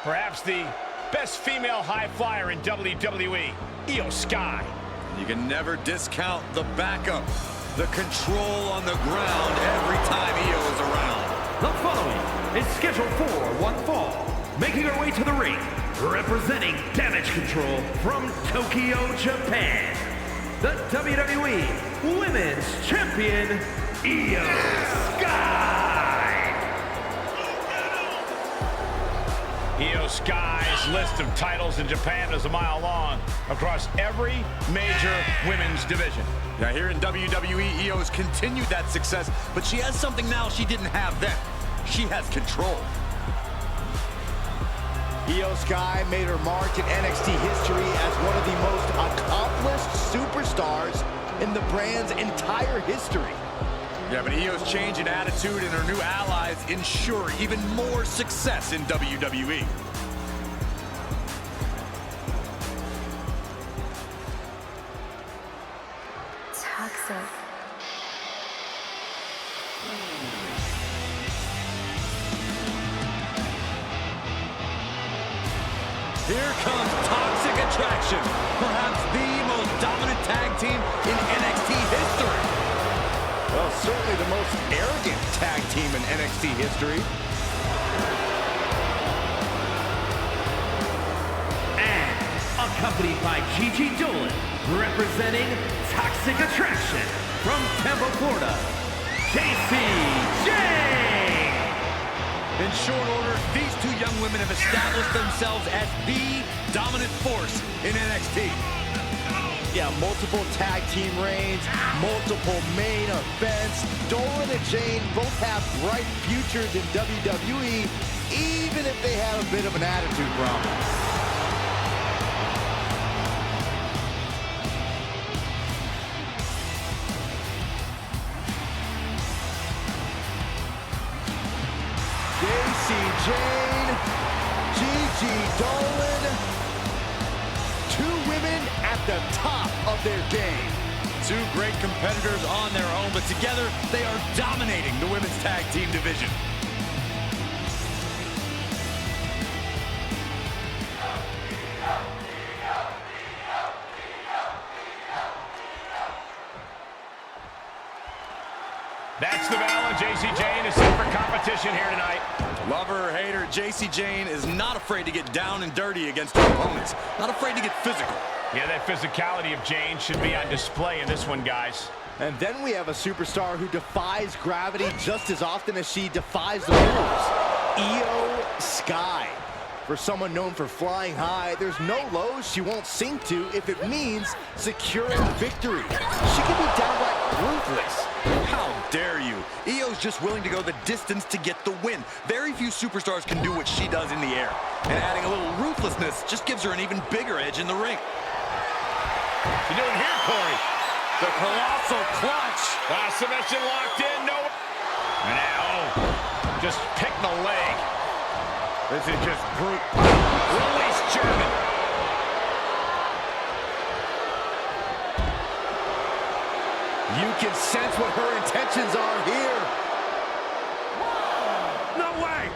Perhaps the best female high flyer in WWE, Io Sky. You can never discount the backup, the control on the ground every time Io is around. The following is scheduled for one fall. Making her way to the ring, representing Damage Control from Tokyo, Japan, the WWE Women's Champion, Io Sky. Io Sky's list of titles in Japan is a mile long across every major women's division. Now here in WWE, Io has continued that success, but she has something now she didn't have then. She has control. Io Sky made her mark in NXT history as one of the most accomplished superstars in the brand's entire history. Yeah, but Io's change in attitude and her new allies ensure even more success in WWE. Toxic. Here comes Toxic Attraction, perhaps the most dominant tag team in NXT history. Well, certainly the most arrogant tag team in NXT history. And accompanied by Gigi Dolan, representing Toxic Attraction from Tampa, Florida, JCJ. In short order, these two young women have established themselves as the dominant force in NXT. Yeah, multiple tag team reigns, multiple main events. Dolan and Jane both have bright futures in WWE, even if they have a bit of an attitude problem. Jane, Gigi Dolan, two women at the top of their game. Two great competitors on their own, but together they are dominating the women's tag team division. That's the battle, and JC Jane is set for competition here tonight. Lover or hater, JC Jane is not afraid to get down and dirty against her opponents. Not afraid to get physical. Yeah, that physicality of Jane should be on display in this one, guys. And then we have a superstar who defies gravity just as often as she defies the rules. Io Sky. For someone known for flying high, there's no lows she won't sink to if it means securing victory. She can be downright ruthless. How dare you? Io's just willing to go the distance to get the win. Very few superstars can do what she does in the air. And adding a little ruthlessness just gives her an even bigger edge in the ring. You doing here, Corey? The colossal clutch. Submission locked in, no. And now, just pick the leg. This is just brute. Release German. You can sense what her intentions are here. No way!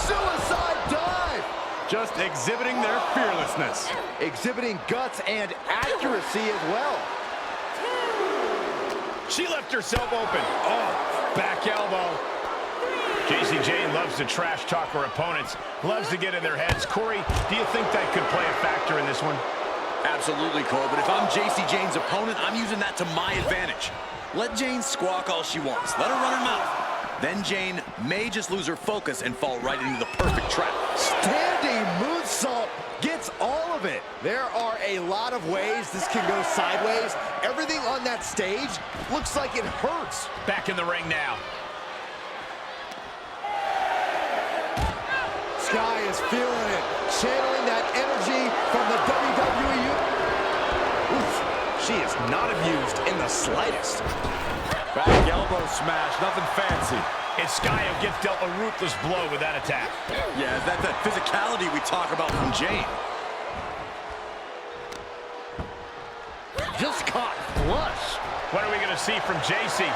Suicide dive! Just exhibiting their fearlessness. Exhibiting guts and accuracy as well. She left herself open. Oh, back elbow. JC Jane loves to trash talk her opponents, loves to get in their heads. Corey, do you think that could play a factor in this one? Absolutely, Cole, but if I'm JC Jane's opponent, I'm using that to my advantage. Let Jane squawk all she wants. Let her run her mouth. Then Jane may just lose her focus and fall right into the perfect trap. Standing moonsault gets all of it. There are a lot of ways this can go sideways. Everything on that stage looks like it hurts. Back in the ring now. Sky is feeling it, channeling that energy from the WWE. Oof, she is not amused in the slightest. Back elbow smash, nothing fancy. It's Sky who gets dealt a ruthless blow with that attack. Yeah, that physicality we talk about from Jane. Just caught flush. What are we going to see from JC?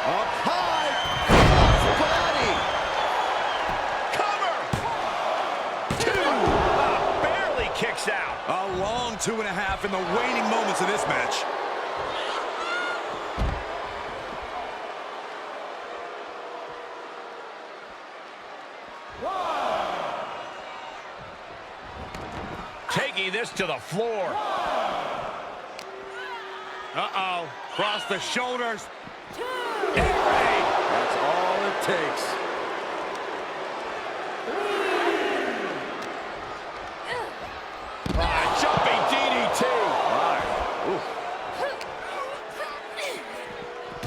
Up high, body. Cover. 2.5 in the waning moments of this match. Taking this to the floor. Uh-oh. Cross the shoulders. That's all it takes. Jumping DDT.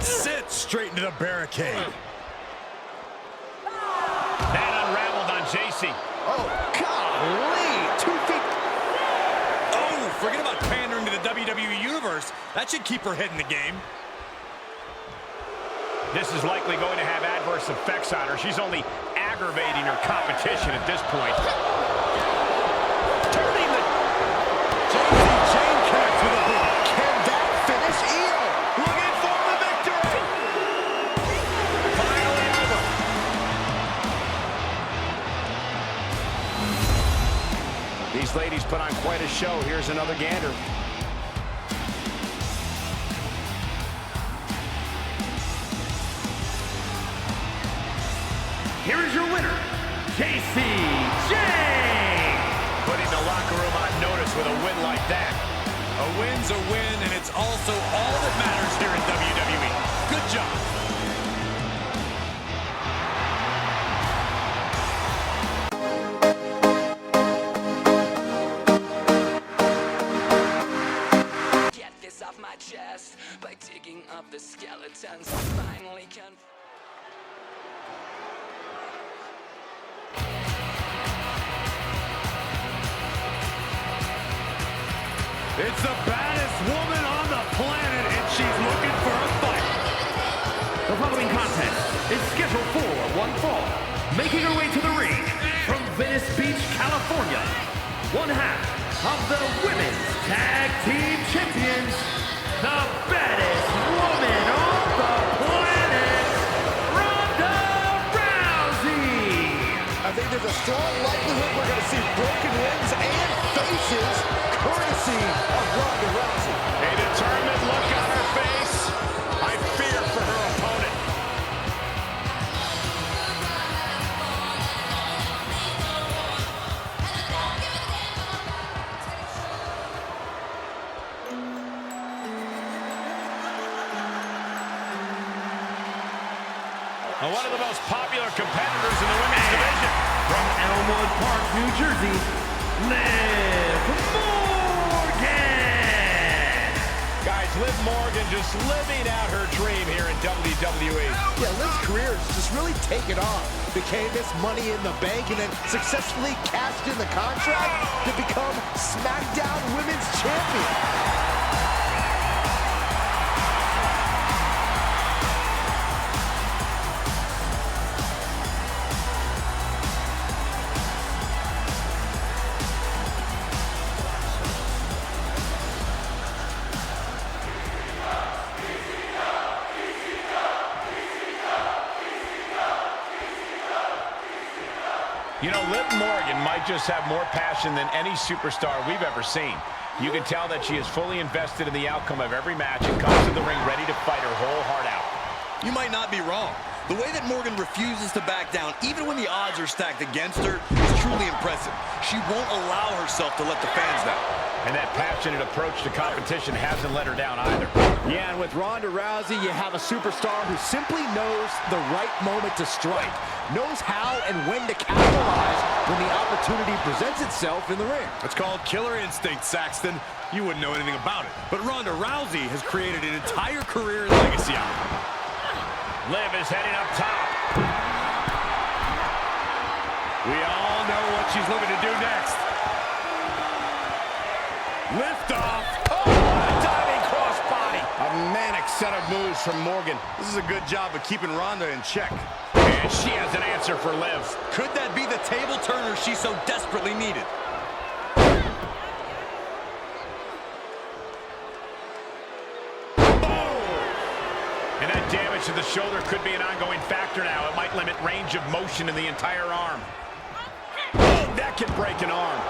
Sit straight into the barricade. That unraveled on JC. Oh, golly. 2 feet. Oh, forget about pandering to the WWE Universe. That should keep her head in the game. This is likely going to have adverse effects on her. She's only aggravating her competition at this point. Turning the... JC Jane connects with a boot. Can that finish Io? Looking for the victory. Finally over. These ladies put on quite a show. Here's another gander. Here is your winner, JC Jane. Putting the locker room on notice with a win like that. A win's a win, and it's also all that matters here in WWE. Good job. Get this off my chest by digging up the skeletons. Finally It's the baddest woman on the planet, and she's looking for a fight. The following contest is scheduled for one fall. Making her way to the ring from Venice Beach, California, one half of the Women's Tag Team Champions, the baddest woman on the planet, Ronda Rousey. I think there's a strong likelihood we're going to see broken rings and faces courtesy of Ronda Rousey. A determined look on her face. I fear for her opponent. One of the most popular competitors in the women's division. From Elmwood Park, New Jersey, Liv Morgan. Guys, Liv Morgan just living out her dream here in WWE. Yeah, Liv's career has just really taken off. Became Miss Money in the Bank and then successfully cashed in the contract to become SmackDown Women's Champion. You know, Liv Morgan might just have more passion than any superstar we've ever seen. You can tell that she is fully invested in the outcome of every match and comes to the ring ready to fight her whole heart out. You might not be wrong. The way that Morgan refuses to back down, even when the odds are stacked against her, is truly impressive. She won't allow herself to let the fans down. And that passionate approach to competition hasn't let her down either. Yeah, and with Ronda Rousey, you have a superstar who simply knows the right moment to strike, knows how and when to capitalize when the opportunity presents itself in the ring. It's called killer instinct, Saxton. You wouldn't know anything about it. But Ronda Rousey has created an entire career and legacy out of it. Liv is heading up top. We all know what she's looking to do next. Lift off. Oh, a diving crossbody. A manic set of moves from Morgan. This is a good job of keeping Ronda in check. And she has an answer for Liv. Could that be the table turner she so desperately needed? And that damage to the shoulder could be an ongoing factor now. It might limit range of motion in the entire arm. Oh, that could break an arm.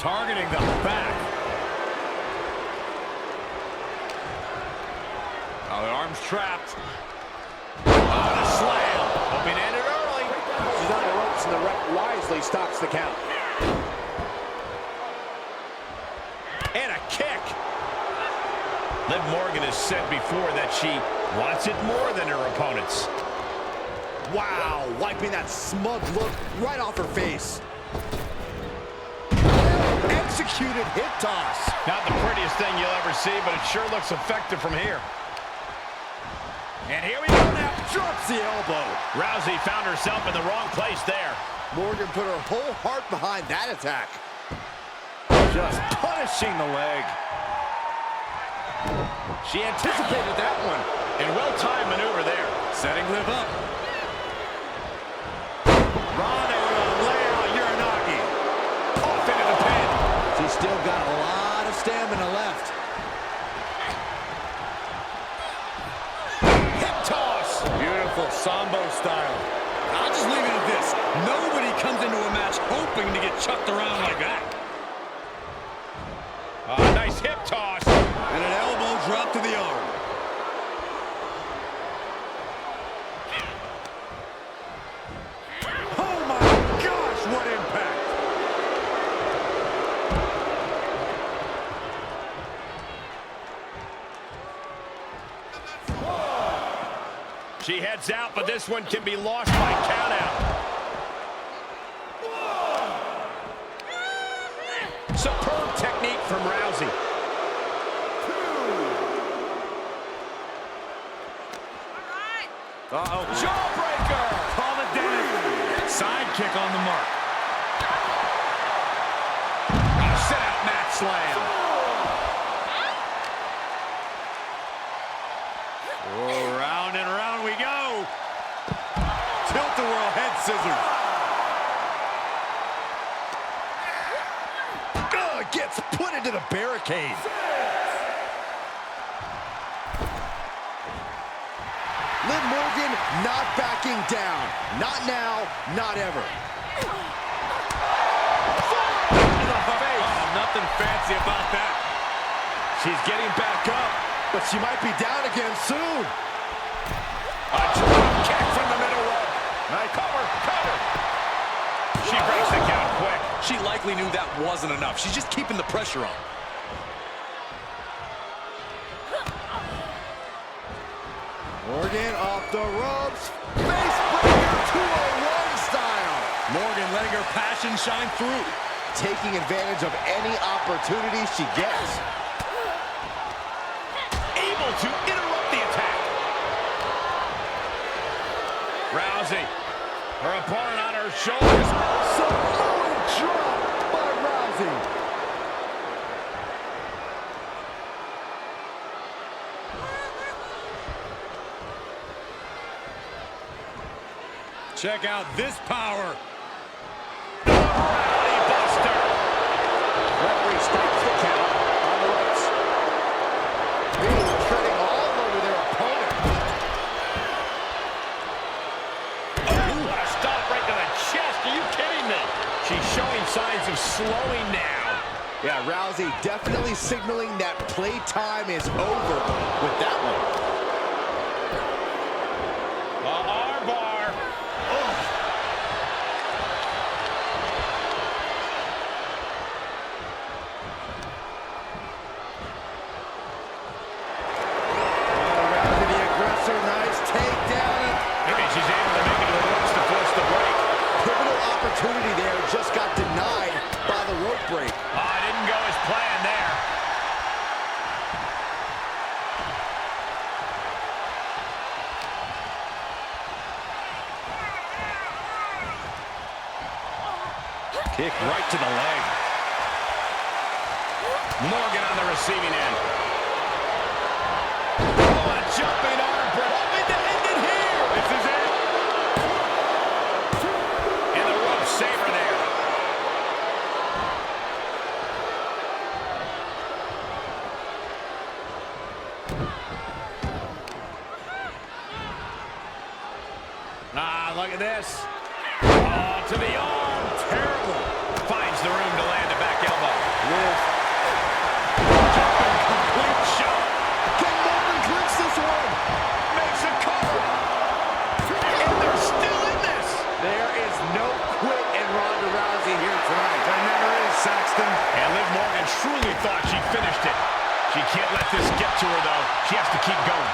Targeting the back. Oh, the arm's trapped. Oh, the slam. Hoping to end it early. She's on the ropes, and the ref wisely stops the count. And a kick. Liv Morgan has said before that she wants it more than her opponents. Wow, wiping that smug look right off her face. Executed hip toss. Not the prettiest thing you'll ever see, but it sure looks effective from here. And here we go now. Drops the elbow. Rousey found herself in the wrong place there. Morgan put her whole heart behind that attack. Just punishing the leg. She anticipated that one. And well-timed maneuver there. Setting Liv up. Ronda with a layout Uranagi. Off into the pin. She's still got a lot of stamina left. Hip toss. Beautiful Sambo style. I'll just leave it at this. Nobody comes into a match hoping to get chucked around like that. Nice hip toss. And an elbow drop to the arm. Oh my gosh, what impact! She heads out, but this one can be lost by countout. Superb technique from Rousey. Uh-oh. Jawbreaker! Call it down. Sidekick on the mark. Sit-out mat slam. Oh, round and round we go. Tilt-a-whirl head scissors. Gets put into the barricade. Liv Morgan not backing down. Not now, not ever. Oh, nothing fancy about that. She's getting back up. But she might be down again soon. A drop kick from the middle rope. Nice cover. She breaks the count quick. She likely knew that wasn't enough. She's just keeping the pressure on. Morgan off the ropes. Face breaker 201 style. Morgan letting her passion shine through. Taking advantage of any opportunity she gets. Able to interrupt the attack. Rousey. Her opponent on her shoulders. Samoan drop by Rousey. Check out this power. Rowdy Buster. Referee stops the count on the ropes. Really treading all over their opponent. Oh, what a stop right to the chest. Are you kidding me? She's showing signs of slowing now. Yeah, Rousey definitely signaling that playtime is over with that one. Armbar. Rousey the aggressor, nice takedown. Maybe she's able to make it to the ropes to force the break. Pivotal opportunity there, just got denied by the rope break. Didn't go as planned there. Kick right to the leg. Morgan on the receiving end. Oh, a jumping arm, but hoping to end it here. This is it. And the rope saver there. Look at this. Oh, to the arm. Terrible. Finds the room to land a back elbow. Liv. Jumping complete shot. Can Morgan clinch this one? Makes a cover. And they're still in this. There is no quit in Ronda Rousey here tonight. There never is, Saxton. And Liv Morgan truly thought she finished it. She can't let this get to her, though. She has to keep going.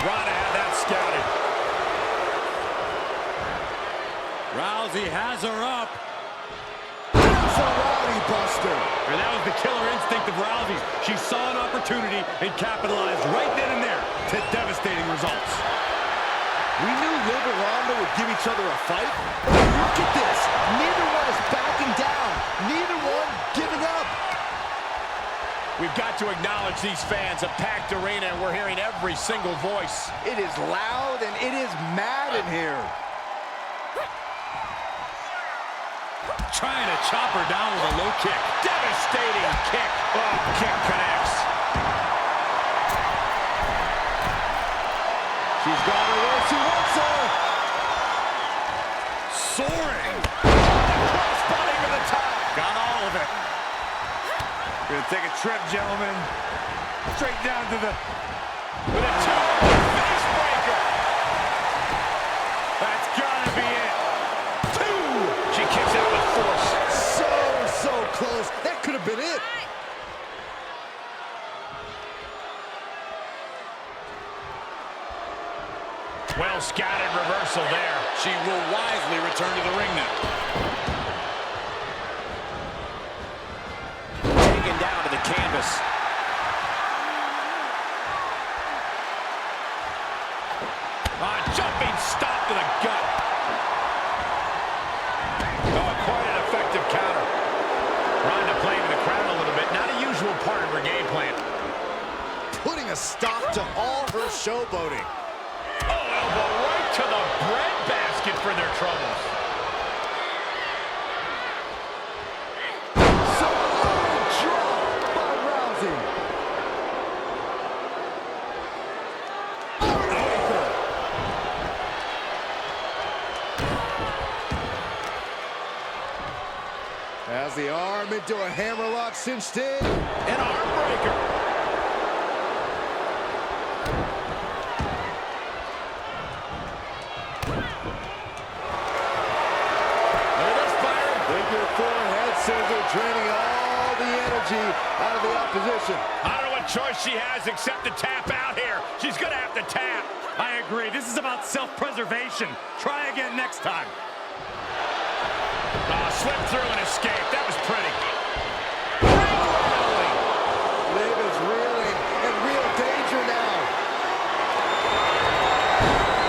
Ronda had that scouted. Rousey has her up. That's a rowdy buster. And that was the killer instinct of Rousey's. She saw an opportunity and capitalized right then and there to devastating results. We knew Liv and Ronda would give each other a fight. Look at this. Neither one is backing down. Neither one giving up. We've got to acknowledge these fans, a packed arena, and we're hearing every single voice. It is loud and it is mad in here. Trying to chop her down with a low kick. Devastating kick. Oh, kick connects. She's got her where she wants her. Soaring. Crossbody to the top. Got all of it. Gonna take a trip, gentlemen. Straight down to the... With a face breaker. That's gotta be it. Two. She kicks out with force. So close. That could have been it. Well scouted reversal there. She will wisely return to the ring now. Taken down to the canvas. Jumping stop to the gut. Oh, quite an effective counter. Ronda playing the crowd a little bit. Not a usual part of her game plan. Putting a stop to all her showboating. Oh, elbow right to the breadbasket for their troubles. Solid drop by Rousey. Breaker. Has the arm into a hammerlock cinched in. An arm breaker. Draining all the energy out of the opposition. I don't know what choice she has except to tap out here. She's going to have to tap. I agree. This is about self-preservation. Try again next time. Slip through and escape. That was pretty. Liv is reeling in real danger now.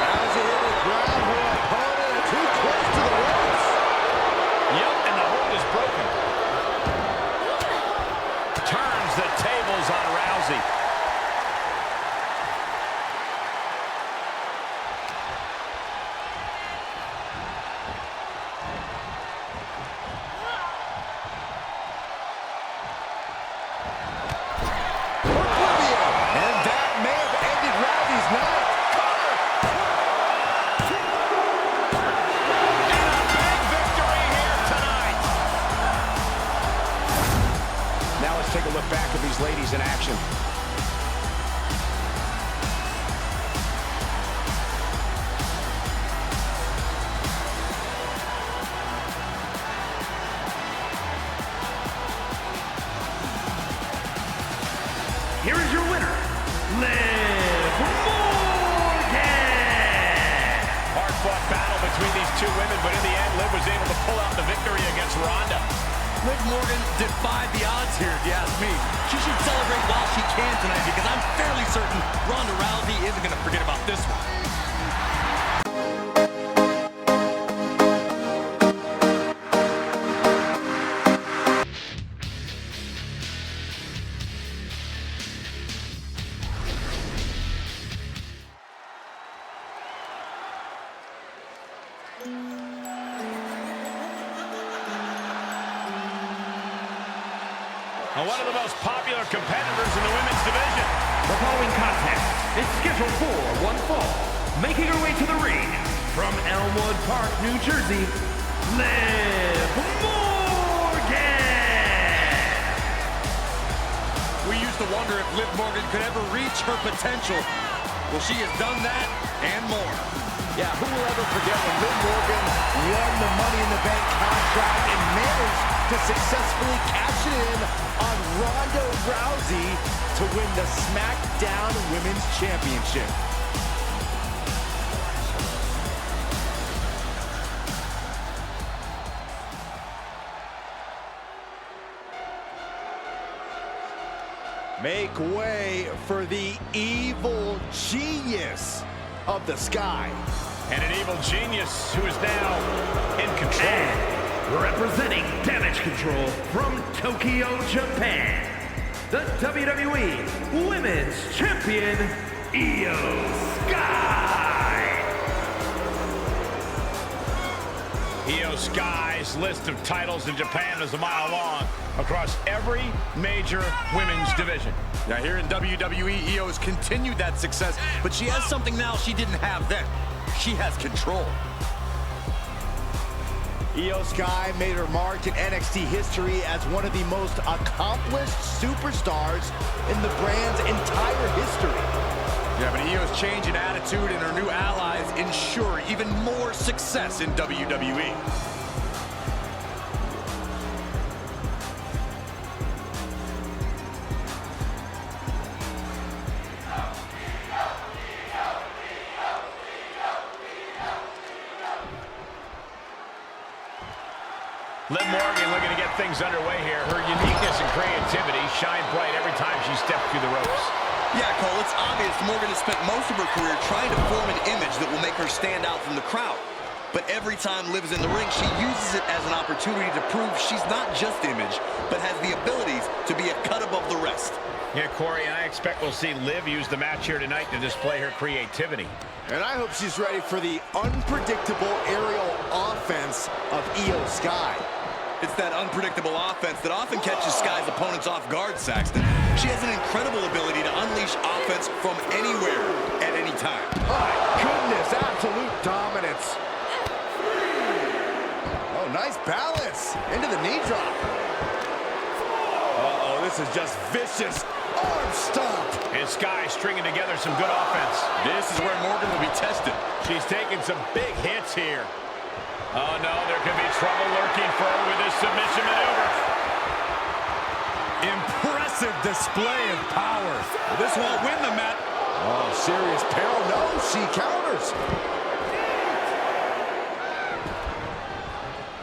Rousey hit the ground. Her opponent too close to the ropes. Yep, and the hold is broken. Turns the tables on Rousey. And that may have ended Rousey's night. And a big victory here tonight. Now let's take a look back at these ladies in action. Here is your winner, Liv Morgan! Hard-fought battle between these two women, but in the end, Liv was able to pull out the victory against Ronda. Liv Morgan defied the odds here, if you ask me. She should celebrate while she can tonight because I'm fairly certain Ronda Rousey isn't going to forget about this one. One of the most popular competitors in the women's division. The following contest is scheduled for one fall, making her way to the ring from Elmwood Park, New Jersey, Liv Morgan! We used to wonder if Liv Morgan could ever reach her potential. Well, she has done that and more. Yeah, who will ever forget when Liv Morgan won the Money in the Bank contract and managed to successfully cash it in on Ronda Rousey to win the SmackDown Women's Championship. Make way for the evil genius of the Sky. And an evil genius who is now in control. And representing Damage Control from Tokyo, Japan, the WWE Women's Champion, Io Sky. Io Sky's list of titles in Japan is a mile long across every major women's division. Now here in WWE, Io has continued that success, but she has something now she didn't have then. She has control. Io Sky made her mark in NXT history as one of the most accomplished superstars in the brand's entire history. Yeah, but Io's change in attitude and her new allies ensure even more success in WWE. Liv Morgan looking to get things underway here. Her uniqueness and creativity shine bright every time she steps through the ropes. Yeah, Cole, it's obvious Morgan has spent most of her career trying to form an image that will make her stand out from the crowd. But every time Liv is in the ring, she uses it as an opportunity to prove she's not just image, but has the abilities to be a cut above the rest. Yeah, Corey, and I expect we'll see Liv use the match here tonight to display her creativity. And I hope she's ready for the unpredictable aerial offense of Io Sky. It's that unpredictable offense that often catches Sky's opponents off guard, Saxton. She has an incredible ability to unleash offense from anywhere at any time. My goodness, absolute dominance. Oh, nice balance into the knee drop. Uh-oh, this is just vicious arm stomp. And Sky stringing together some good offense. This is where Morgan will be tested. She's taking some big hits here. Oh, no, there could be trouble lurking for her with this submission maneuver. Impressive display of power. This won't win the match. Oh, serious peril. No, she counters.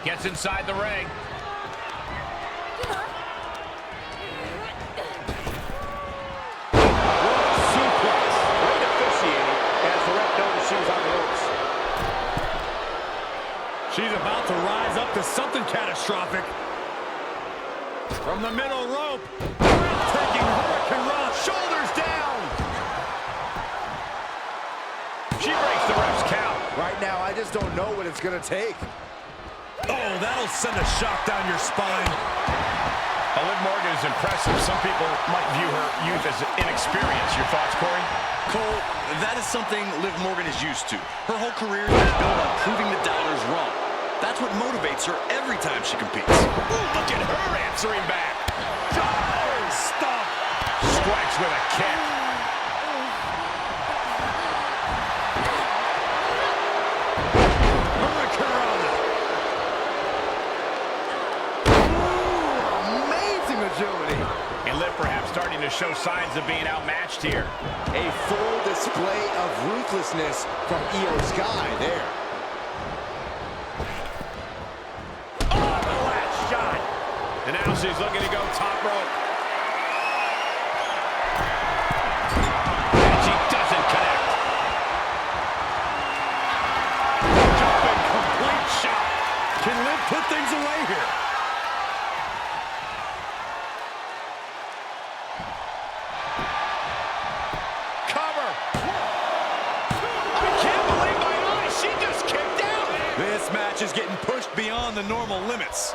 Gets inside the ring. Suplex. Great officiating as the ref noticed she was on the ropes. She's about to rise up to something catastrophic. From the middle rope. Taking Hurricane Run. Shoulders down. She breaks the ref's count. Right now, I just don't know what it's going to take. Oh, that'll send a shock down your spine. Liv Morgan is impressive. Some people might view her youth as inexperienced. Your thoughts, Corey? Cole, that is something Liv Morgan is used to. Her whole career has been built on proving the doubters wrong. That's what motivates her every time she competes. Ooh, look at her answering back. Oh, stop. Strikes with a kick. Amazing agility. And Liv perhaps starting to show signs of being outmatched here. A full display of ruthlessness from Io Sky there. Oh, the last shot. And now she's looking to go top rope. And she doesn't connect. Jumping complete shot. Can Liv put things away here? Cover. I can't believe my eyes. She just kicked out. This match is getting pushed beyond the normal limits.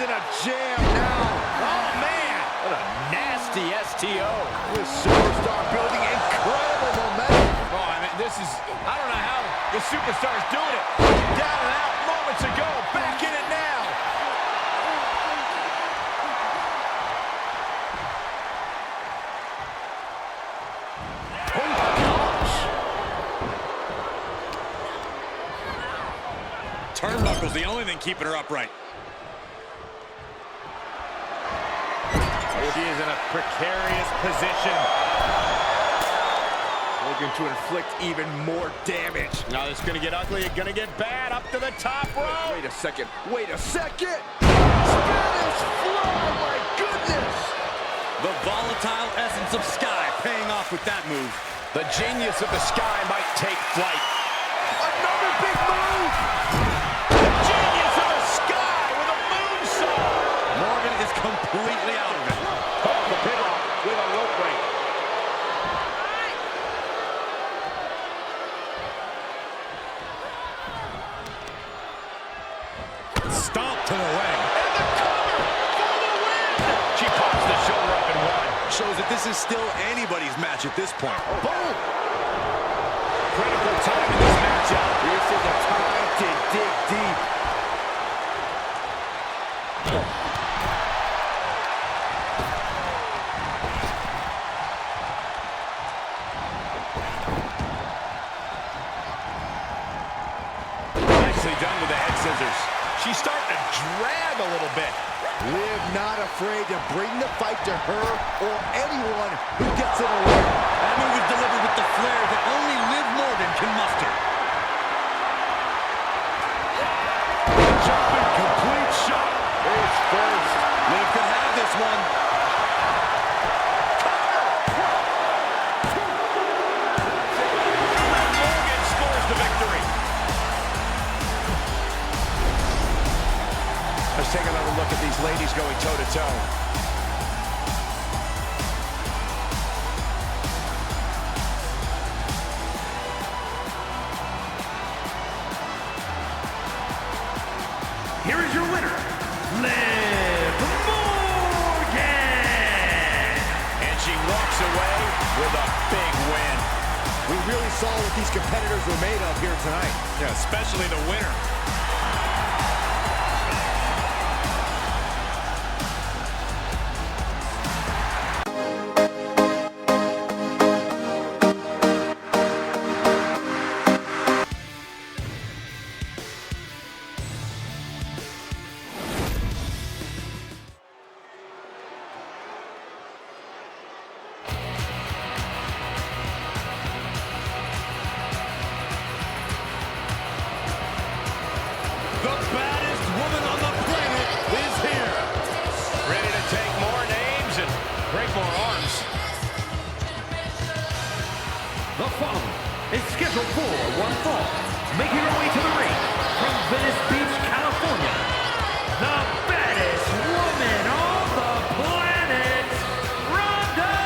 in a jam now. Oh, man. What a nasty STO. This superstar building incredible momentum. Oh, I mean, this is, I don't know how the superstar is doing it. Down and out moments ago. Back in it now. Turnbuckle's the only thing keeping her upright. She is in a precarious position. Looking to inflict even more damage. Now it's going to get ugly. It's going to get bad. Up to the top rope. Wait a second. Wait a second. Spanish fly, my goodness. The volatile essence of Sky paying off with that move. The genius of the Sky might take flight. Another big move. The genius of the Sky with a moonsault. Morgan is completely out of it. Oh, the pin off with a rope break. Stomp to the leg. And the cover for the win. She pops the shoulder up and one. Shows that this is still anybody's match at this point. Boom. Critical time in this matchup. This is a time to dig deep. Nicely done with the head scissors. She's starting to drag a little bit. Liv not afraid to bring the fight to her or anyone who gets in her way. That move is delivered with the flair that only Liv Morgan can muster. Jumping complete shot. Face first. Liv could have this one. Morgan scores the victory. Let's take another look at these ladies going toe-to-toe. Here is your winner, Liv Morgan! And she walks away with a big win. We really saw what these competitors were made of here tonight. Yeah, especially the winner. The baddest woman on the planet is here. Ready to take more names and break more arms. The following is scheduled for one fall. Making her way to the ring from Venice Beach, California, the baddest woman on the planet, Ronda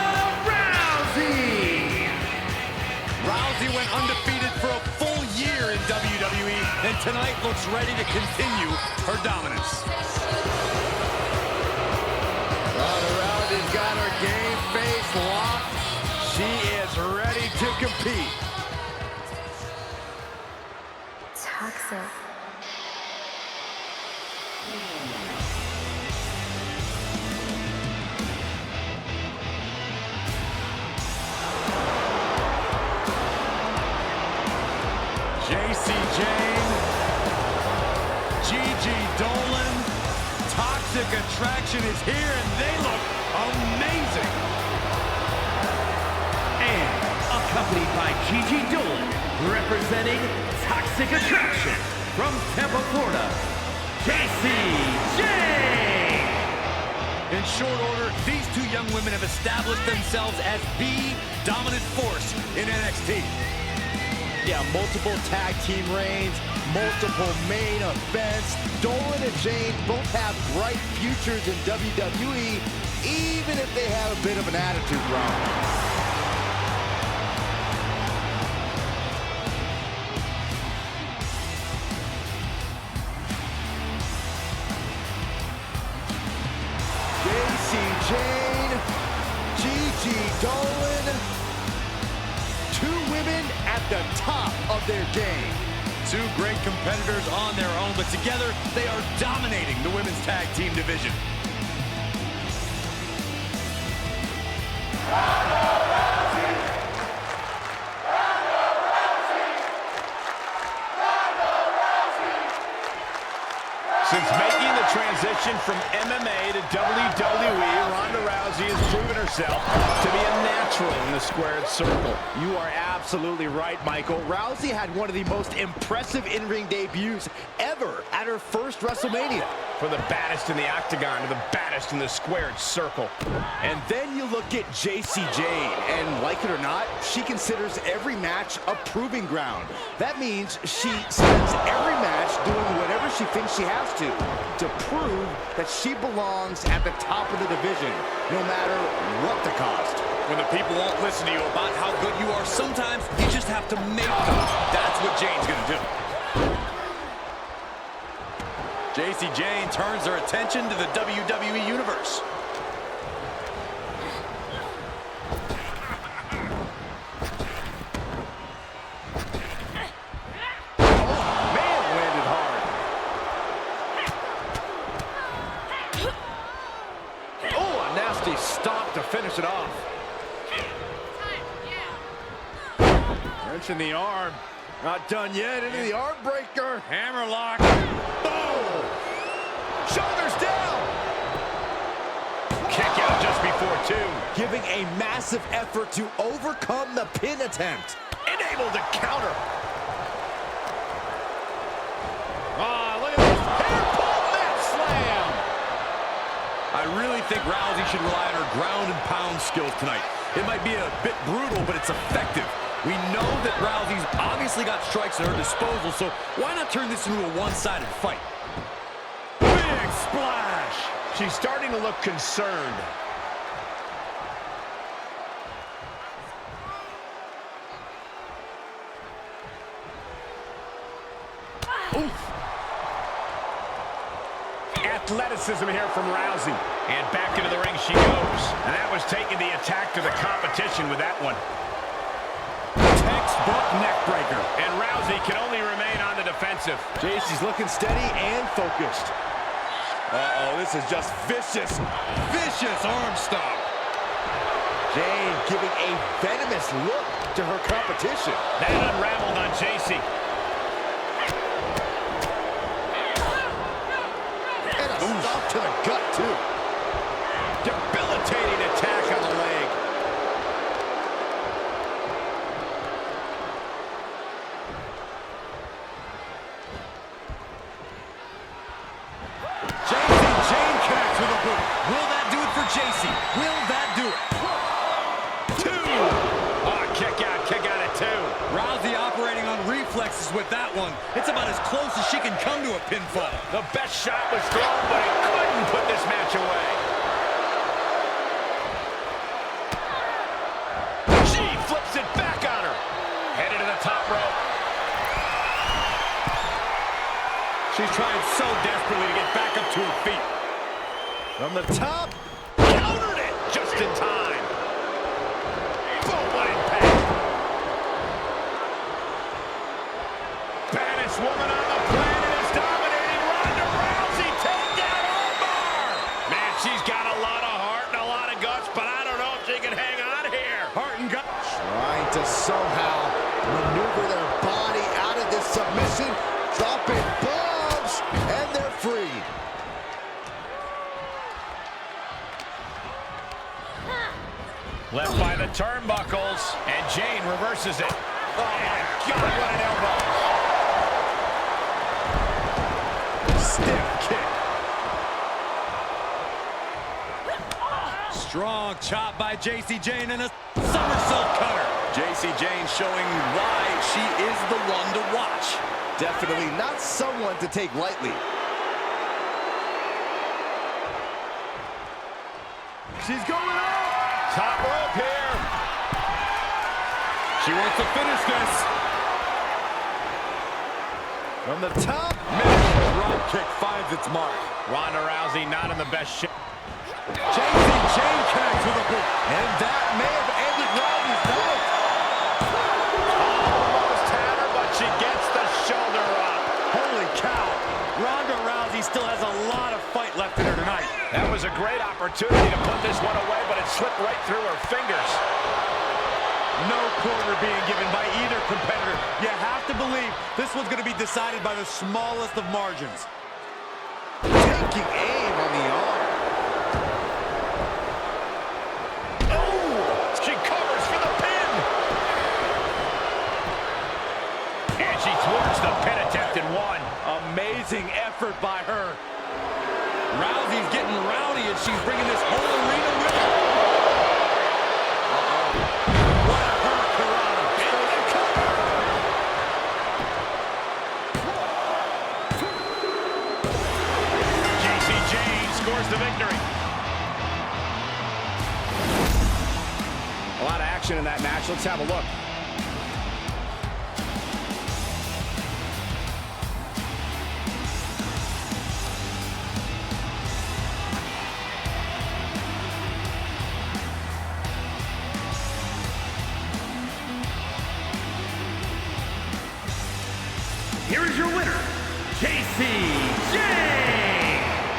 Rousey! Rousey went undefeated for a full year in WWE, and tonight looks ready to continue her dominance. Ronda Rousey's got her game face locked. She is ready to compete. Toxic. JC Jane, Gigi Dolan, Toxic Attraction is here, and they look amazing. And accompanied by Gigi Dolan, representing Toxic Attraction from Tampa, Florida, JC Jane! In short order, these two young women have established themselves as the dominant force in NXT. Yeah, multiple tag team reigns, multiple main events. Dolan and Jane both have bright futures in WWE, even if they have a bit of an attitude problem. Dolan, two women at the top of their game. Two great competitors on their own, but together they are dominating the women's tag team division. Since making the transition from MMA to WWE, Ronda Rousey has proven herself to be a natural in the squared circle. You are absolutely right, Michael. Rousey had one of the most impressive in-ring debuts ever at her first WrestleMania. From the baddest in the octagon to the baddest in the squared circle. And then you look at Jacy Jayne, and like it or not, she considers every match a proving ground. That means she spends every match doing whatever she thinks she has to prove that she belongs at the top of the division, no matter what the cost. When the people won't listen to you about how good you are, sometimes you just have to make them. That's what Jayne's gonna do. Jacy Jayne turns her attention to the WWE Universe. Stop to finish it off. Wrench in the arm. Not done yet. Into the arm breaker. Hammerlock. Boom! Shoulders down. Kick out just before two. Giving a massive effort to overcome the pin attempt. And able to counter. Ah, look at this. Hair-pull mat slam. I really think Rousey should rely on her ground and pound skills tonight. It might be a bit brutal, but it's effective. We know that Rousey's obviously got strikes at her disposal, so why not turn this into a one-sided fight? Big splash. She's starting to look concerned. Oof. Athleticism here from Rousey. And back into the ring she goes. And that was taking the attack to the competition with that one. Textbook neck breaker. And Rousey can only remain on the defensive. Jacy's looking steady and focused. Uh-oh, this is just vicious. Vicious arm stomp. Jayne giving a venomous look to her competition. That unraveled on Jacy. Stop to the gut, too. Debilitating attack on the leg. Jacy Jayne connects with a boot. Will that do it for Jacy? Will that do it? Two. Oh, kick out at two. Rousey operating on reflexes with that one. It's about as close as she can come to a pinfall. The best shot was thrown, but it couldn't put this match away. She flips it back on her. Headed to the top rope. She's trying so desperately to get back up to her feet. From the top. Countered it just in time. Boom, what impact. Baddest woman on the planet is dominating. Ronda Rousey, take down armbar. Man, she's got a lot of heart and a lot of guts, but I don't know if she can hang on here. Heart and gut. Trying to somehow maneuver their body out of this submission. Dropping bombs, and they're free. Left by the turnbuckles, and Jayne reverses it. Oh, my God, what an elbow. Stiff kick. Strong chop by Jacy Jayne and a somersault cutter. Jacy Jayne showing why she is the one to watch. Definitely not someone to take lightly. She's going up. Top rope here. She wants to finish this. From the top. Middle drop kick finds its mark. Ronda Rousey not in the best shape. Jacy Jayne connects for the boot. And that may have ended Rousey's night. Almost had her, but she gets the shoulder up. Holy cow. Ronda Rousey still has a lot of fight left in her tonight. That was a great opportunity to put this one away, but it slipped right through her fingers. No quarter being given by either competitor. You have to believe this one's going to be decided by the smallest of margins. Taking aim on the arm. Oh! She covers for the pin! And she thwarts the pin attempt in one. Amazing effort by her. Rousey's getting rowdy and she's bringing this whole arena with her. What a hurricanrana. Into the cover! JC Jane scores the victory. A lot of action in that match. Let's have a look. Here is your winner, JC Jane.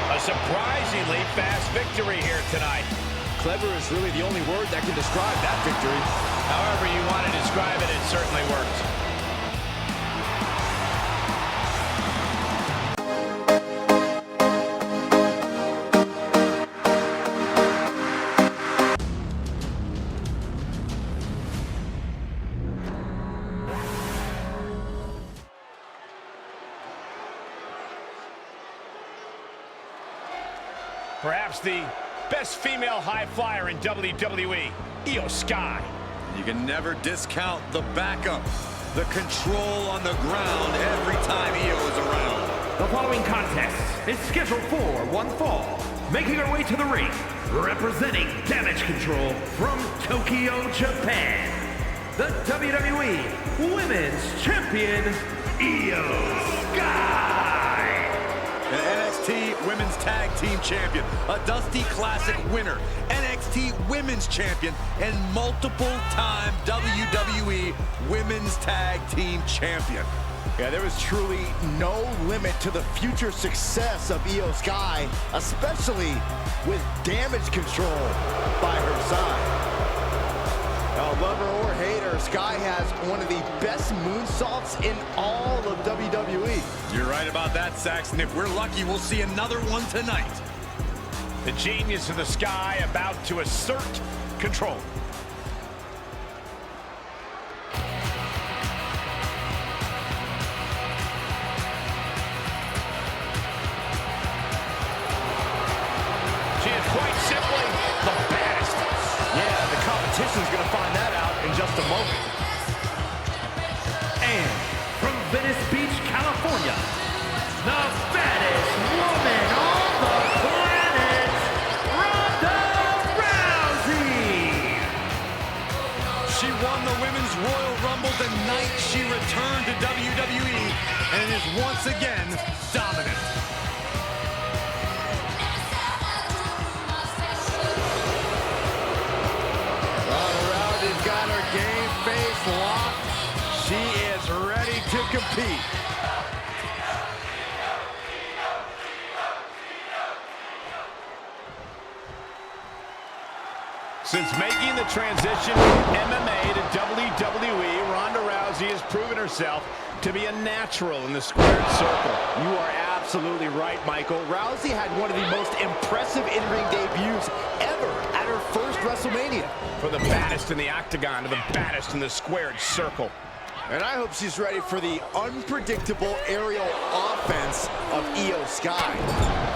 A surprisingly fast victory here tonight. Clever is really the only word that can describe that victory. However you want to describe it, it certainly worked. Perhaps the best female high flyer in WWE, Io Sky. You can never discount the backup, the control on the ground every time Io is around. The following contest is scheduled for one fall. Making her way to the ring, representing Damage Control from Tokyo, Japan, the WWE Women's Champion, Io Sky. An NXT Women's Tag Team Champion, a Dusty Classic winner, NXT Women's Champion, and multiple-time WWE Women's Tag Team Champion. Yeah, there was truly no limit to the future success of Io Sky, especially with Damage Control by her side. Now, love her or hate her, Sky has one of the best moonsaults in all of WWE. You're right about that, Saxton. If we're lucky, we'll see another one tonight. The genius of the Sky about to assert control. She is quite simply the best. Yeah, the competition's gonna find that out in just a moment. And from Venice Beach, California, the baddest woman on the planet, Ronda Rousey. She won the Women's Royal Rumble the night she returned to WWE and is once again dominant. Ronda Rousey's got her game face locked. She is ready to compete. Since making the transition from MMA to WWE, Ronda Rousey has proven herself to be a natural in the squared circle. You are absolutely right, Michael. Rousey had one of the most impressive in-ring debuts ever at her first WrestleMania. For the baddest in the octagon to the baddest in the squared circle. And I hope she's ready for the unpredictable aerial offense of Io Sky.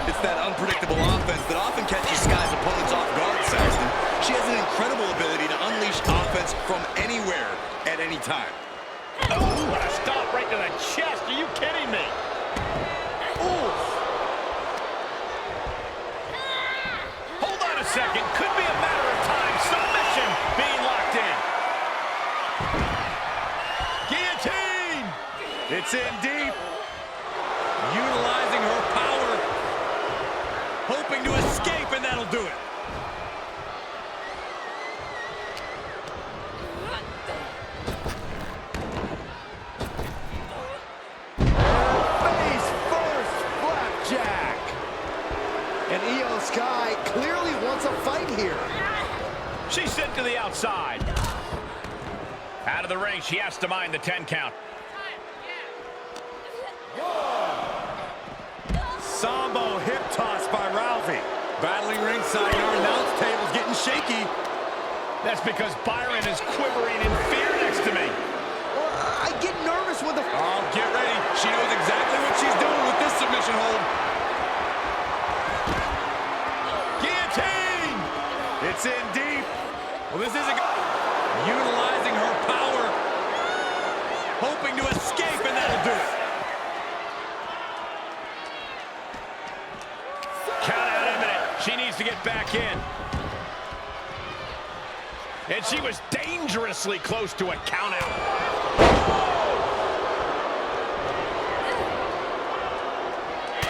It's that unpredictable offense that often catches Sky's opponents off guard, Saxton. She has an incredible ability to unleash offense from anywhere at any time. Oh, what a stop right to the chest. Are you kidding me? Ooh. Hold on a second. Could be a matter of time. Submission being locked in. Guillotine. It's in deep. Utilizing her power. Hoping to escape, and that'll do it. Out of the ring, she has to mind the 10 count. Sambo hip toss by Rousey. Battling ringside, our announce table's getting shaky. That's because Byron is quivering in fear next to me. I get nervous when the... Oh, get ready. She knows exactly what she's doing with this submission hold. Guillotine! It's in deep. Well, this isn't... Utilizing her power. Hoping to escape, and that'll do it. Count out imminent. She needs to get back in. And she was dangerously close to a count out.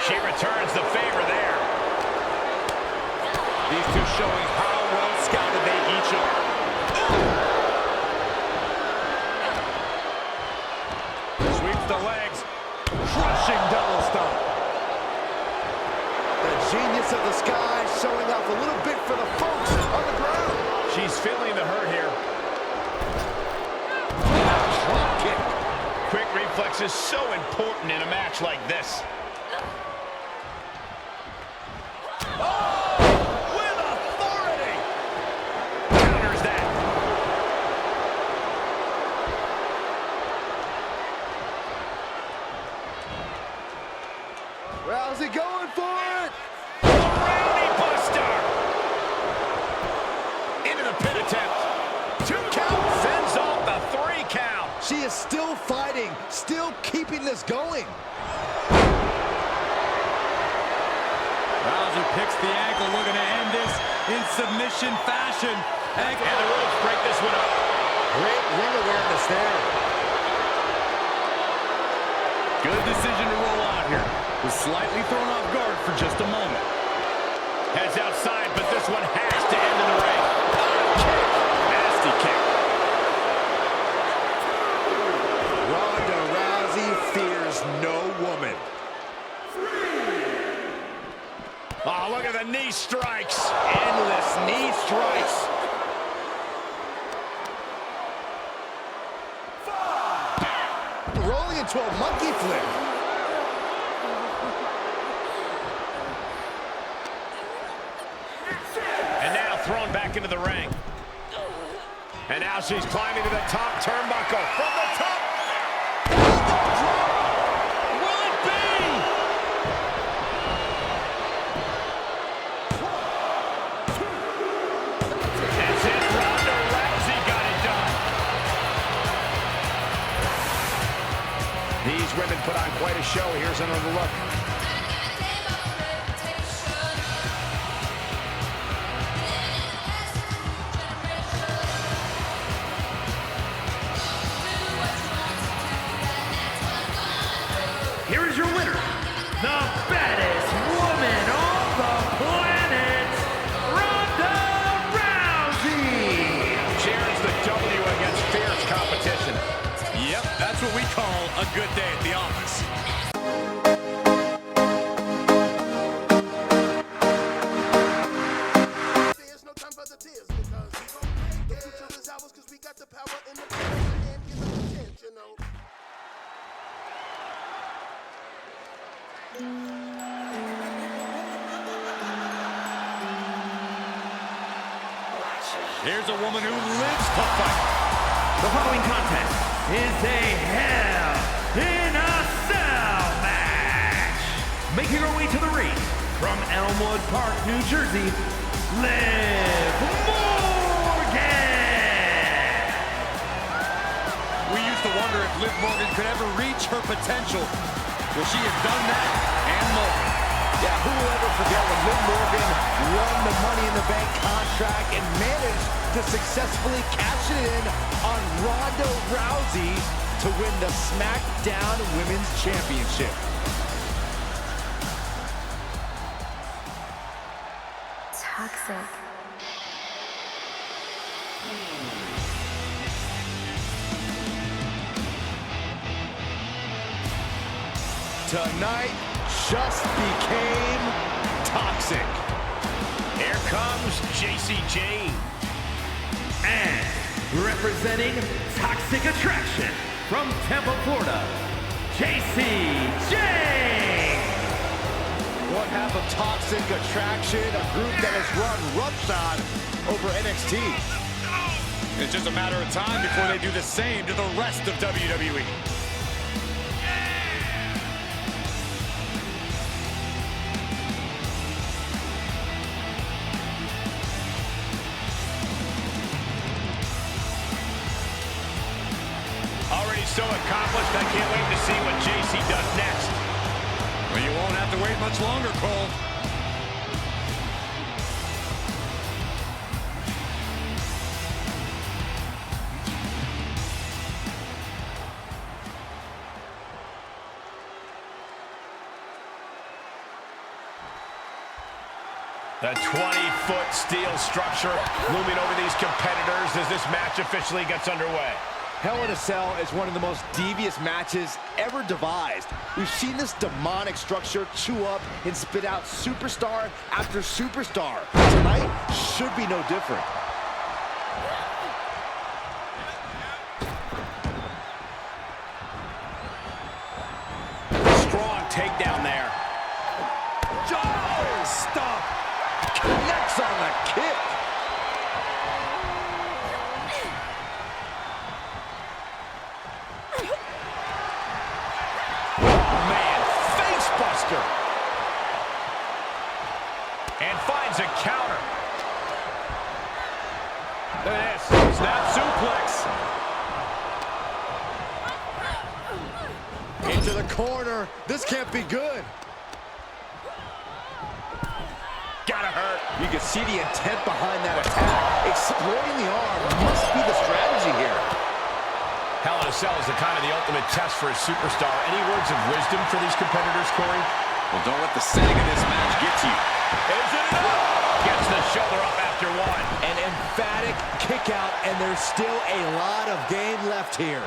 She returns the favor there. These two showing how well scouted they each are. Sweeps the legs. Crushing double stomp. The genius of the Sky showing off a little bit for the folks on the ground. She's feeling the hurt here. Drop kick. Quick reflex is so important in a match like this. Oh! With authority! Counters that. Rousey going for it. Roundy Buster. Into the pin attempt. 2 count. Sends off the 3 count. She is still fighting, still keeping this going. Rousey picks the ankle, looking to end this in submission fashion. And the ropes break this one up. Great ring awareness there. Good decision to roll out here. Was slightly thrown off guard for just a moment. Heads outside, but this one has to end in the ring. Kick. Nasty kick. Ronda Rousey fears no woman. Oh, look at the knee strikes. Endless knee strikes. Rolling into a monkey flip. And now thrown back into the ring. And now she's climbing to the top turnbuckle. From the top. Will it be? That's it. Ronda Rousey got it done. These women put on quite a show. Here's another look. Here is your winner, the baddest woman on the planet, Ronda Rousey. She earns the W against fierce competition. Yep, that's what we call a good day at the office. There's no time for the tears because the future is ours because we got the power in the and get the chance, you know. Here's a woman who lives to fight. The following contest is a Hell in a Cell match. Making her way to the ring from Elmwood Park, New Jersey, Liv Morgan. We used to wonder if Liv Morgan could ever reach her potential. Well, she has done that and more. Yeah, who will ever forget when Liv Morgan won the Money in the Bank contract and managed to successfully cash it in on Ronda Rousey to win the SmackDown Women's Championship. Toxic. Tonight just became toxic. Here comes JC Jane. And representing Toxic Attraction from Tampa, Florida, JC James. One half of Toxic Attraction, a group that has run roughshod over NXT. It's just a matter of time before they do the same to the rest of WWE. Already so accomplished, I can't wait to see what JC does next. Well, you won't have to wait much longer, Cole. The 20-foot steel structure looming over these competitors as this match officially gets underway. Hell in a Cell is one of the most devious matches ever devised. We've seen this demonic structure chew up and spit out superstar after superstar. Tonight should be no different. Strong takedown there. Oh, stop! Connects on the kick. And finds a counter. Look at this. Snap suplex. Into the corner. This can't be good. Gotta hurt. You can see the intent behind that attack. Exploiting the arm must be the strategy here. Hell in a Cell is the kind of the ultimate test for a superstar. Any words of wisdom for these competitors, Corey? Well, don't let the sag of this match get to you. Is it enough? Gets the shoulder up after one. An emphatic kick out, and there's still a lot of game left here.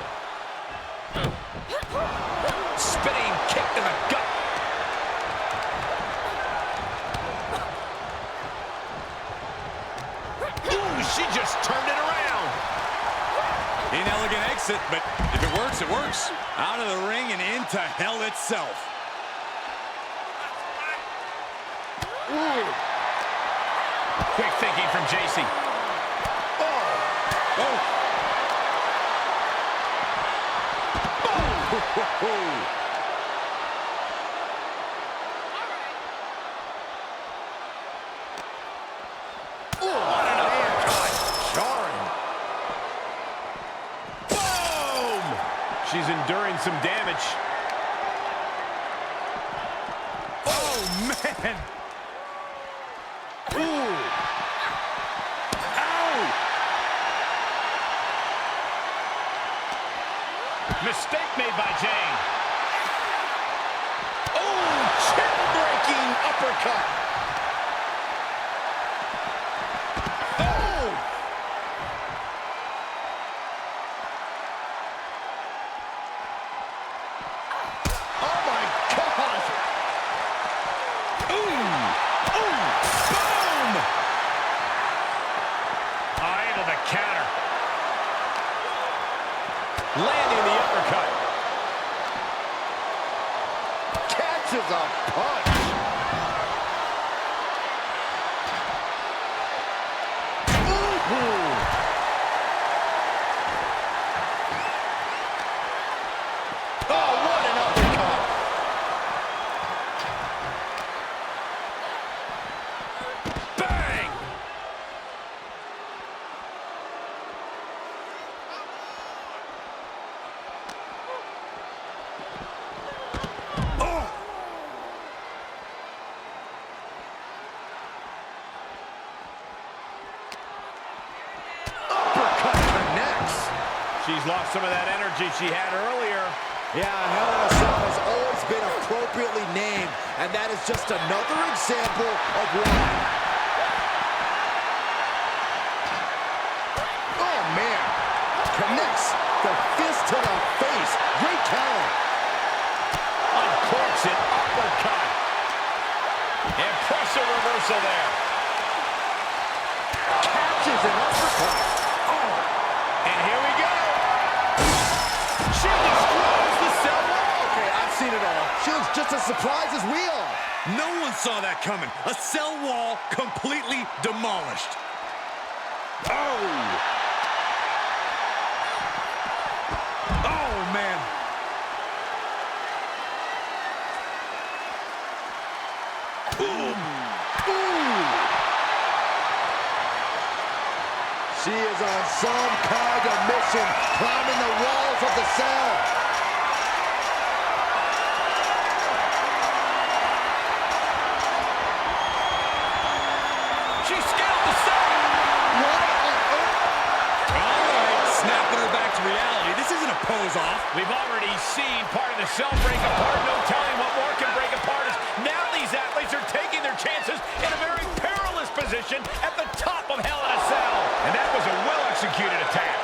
Spinning kick to the gut. Ooh, she just turned it around. Inelegant exit, but if it works, it works. Out of the ring and into hell itself. Ooh. Quick thinking from JC. Oh! Oh! What an uppercut. Jarring. Boom! She's enduring some damage. Oh, man! Ooh! Ow! Mistake made by Jane. Oh, chin-breaking uppercut. Oh! Oh, my gosh! Ooh! Ooh! Boom! Able to counter. Landing the uppercut. Catches a punch. Ooh. Oh, what an uppercut. Bang! Uppercut connects. She's lost some of that energy she had earlier. Yeah, Hell in a Cell has always been appropriately named, and that is just another example of why. Oh, man. Connects the fist to the face. Great counter. Uncorks it, uppercut. Impressive reversal there. Catches an uppercut. Oh. She destroys the cell wall. Okay, I've seen it all. She looks just as surprised as we are. No one saw that coming. A cell wall completely demolished. Oh! Oh, man. Boom! Boom! She is on some kind of mission, climbing the walls of the cell. She scaled the cell. What on earth? All right, snapping her back to reality. This isn't a pose-off. We've already seen part of the cell break apart. No telling what more can break apart. Now these athletes are taking their chances in a very perilous position at the top of Hell in a Cell. And that was a well-executed attack.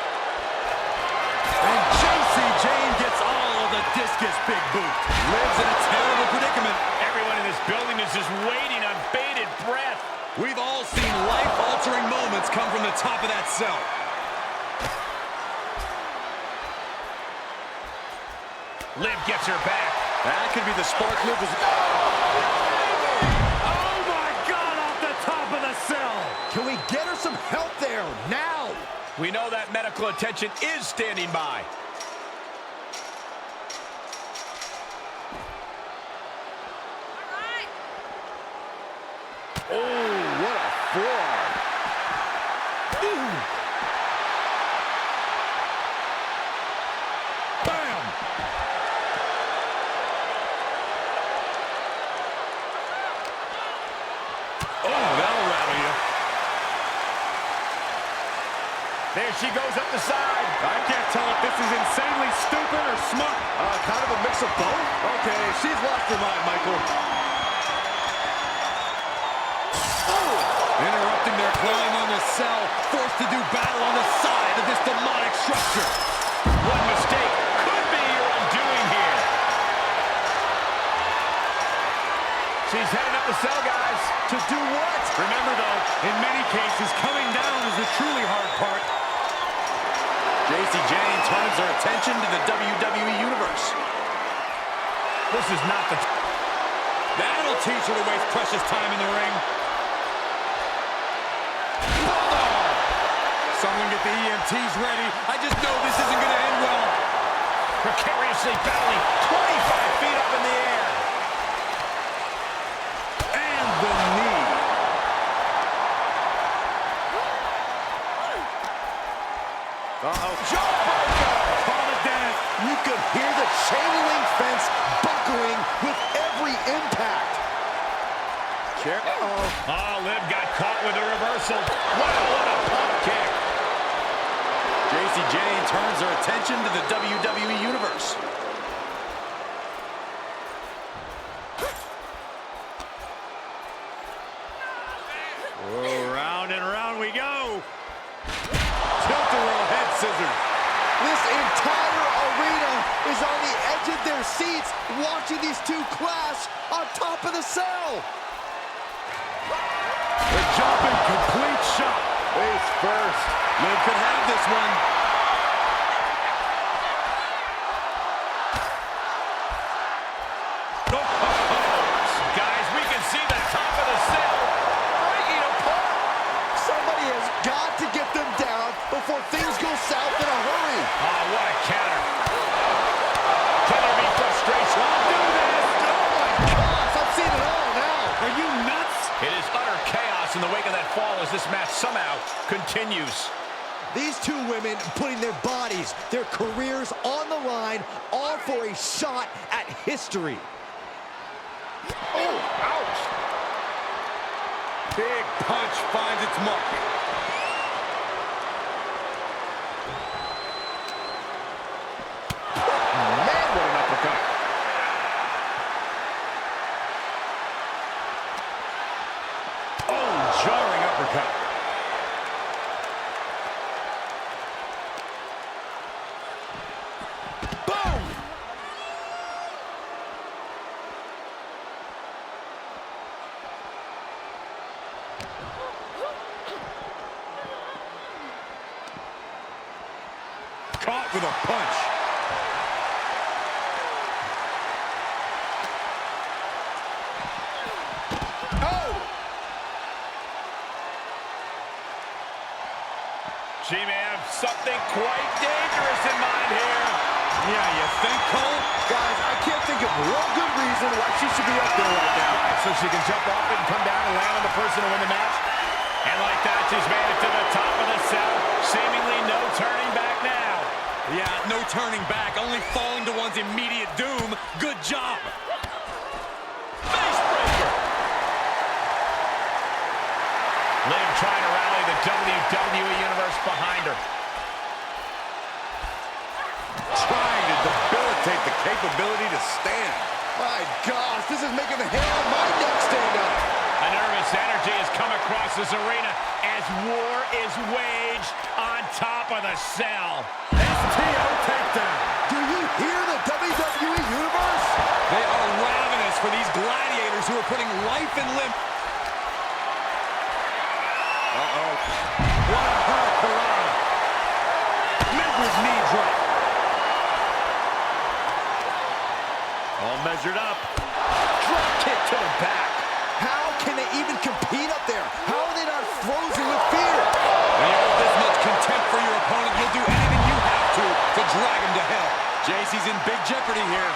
And Jacy Jayne gets all of the discus big boot. Lives in a terrible predicament. Everyone in this building is just waiting on bated breath. We've all seen life-altering moments come from the top of that cell. Liv gets her back. That could be the spark Liv was... Oh, my God, off the top of the cell. Can we get her some help there, now? We know that medical attention is standing by. Oh, what a forearm. Ooh. Bam! Oh, that'll rattle you. There she goes up the side. I can't tell if this is insanely stupid or smart. Kind of a mix of both? Okay, she's lost her mind, Michael. Interrupting their climb on the cell, forced to do battle on the side of this demonic structure. One mistake could be your undoing here. She's heading up the cell, guys. To do what? Remember, though, in many cases, coming down is the truly hard part. Jacy Jayne turns her attention to the WWE Universe. This is not the... That'll teach her to waste precious time in the ring. Someone get the EMTs ready. I just know this isn't going to end well. Precariously battling 25 feet up in the air. And the knee. Jawbreaker! Call it that. You could hear the chain link fence buckling with every impact. Oh, Liv got caught with a reversal. Wow, what a pump kick. Jacy Jayne turns her attention to the WWE Universe. Oh, round and round we go. Tilt-a-whirl head scissors. This entire arena is on the edge of their seats watching these two clash on top of the cell. The jumping complete shot. Face first. Liv could have this one. Guys, we can see the top of the cell breaking apart. Somebody has got to get them down before things go south in a hurry. Oh, what a counter. Can there be frustration? Do this. Oh my gosh, I've seen it all now. Are you nuts? It is utter chaos in the wake of that fall as this match somehow continues. These two women putting their bodies, their careers on the line, all for a shot at history. Oh, ouch. Big punch finds its mark. Man, what an uppercut. Oh, jarring uppercut. Boom! Caught with a punch. something quite dangerous in mind here. Yeah, you think, Cole? Guys, I can't think of one good reason why she should be up there right now. So she can jump off it and come down and land on the person to win the match. And like that, she's made it to the top of the cell. Seemingly no turning back now. Yeah, no turning back, only falling to one's immediate doom. Good job. Facebreaker. Liv trying to rally the WWE Universe behind her. Trying to debilitate the capability to stand. My gosh, this is making the hair on my neck stand up. A nervous energy has come across this arena as war is waged on top of the cell. STO takedown. Do you hear the WWE Universe? They are ravenous for these gladiators who are putting life and limb. Uh-oh. What a hurt, Piranha. Miz's knee drop. All measured up. Drop kick to the back. How can they even compete up there? How are they not frozen with fear? When you have this much contempt for your opponent, you'll do anything you have to drag him to hell. JC's in big jeopardy here.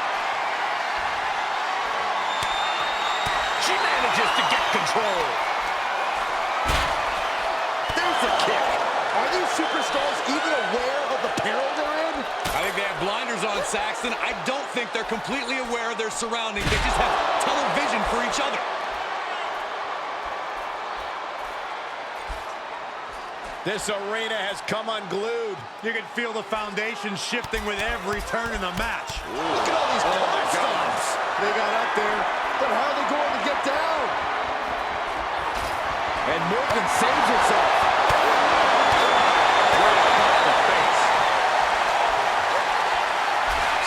She manages to get control. There's the kick. Are these superstars even aware of the peril they're in? I think they have blinders on, Saxton. I don't think they're completely aware of their surroundings. They just have tunnel vision for each other. This arena has come unglued. You can feel the foundation shifting with every turn in the match. Look at all these stunts. They got up there, but how are they going to get down? And Morgan saves herself.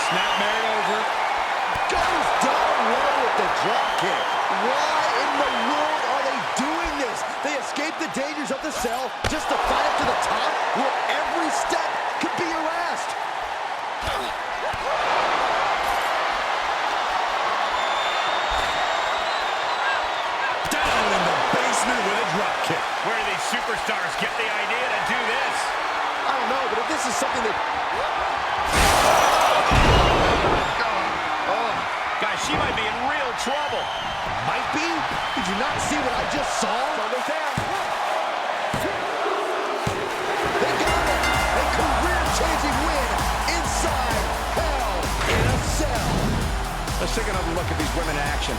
Snap married over. Goes down low with the drop kick. Why in the world are they doing this? They escaped the dangers of the cell just to fight up to the top where every step could be harassed. Down in the basement with a drop kick. Where do these superstars get the idea to do this? I don't know, but if this is something that... Guys, she might be in real trouble. Might be? Did you not see what I just saw? They got it! A career-changing win inside Hell in a Cell. Let's take another look at these women in action.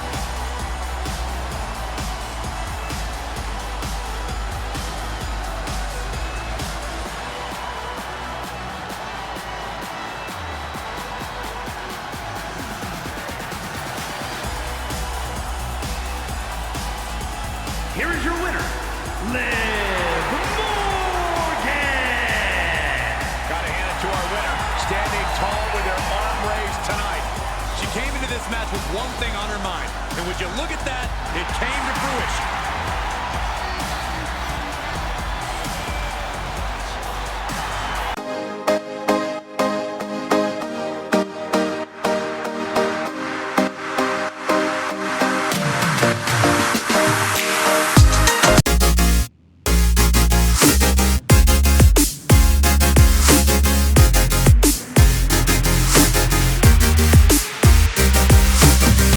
Here is your winner, Liv Morgan. Gotta hand it to our winner, standing tall with her arm raised tonight. She came into this match with one thing on her mind, and would you look at that, it came to fruition.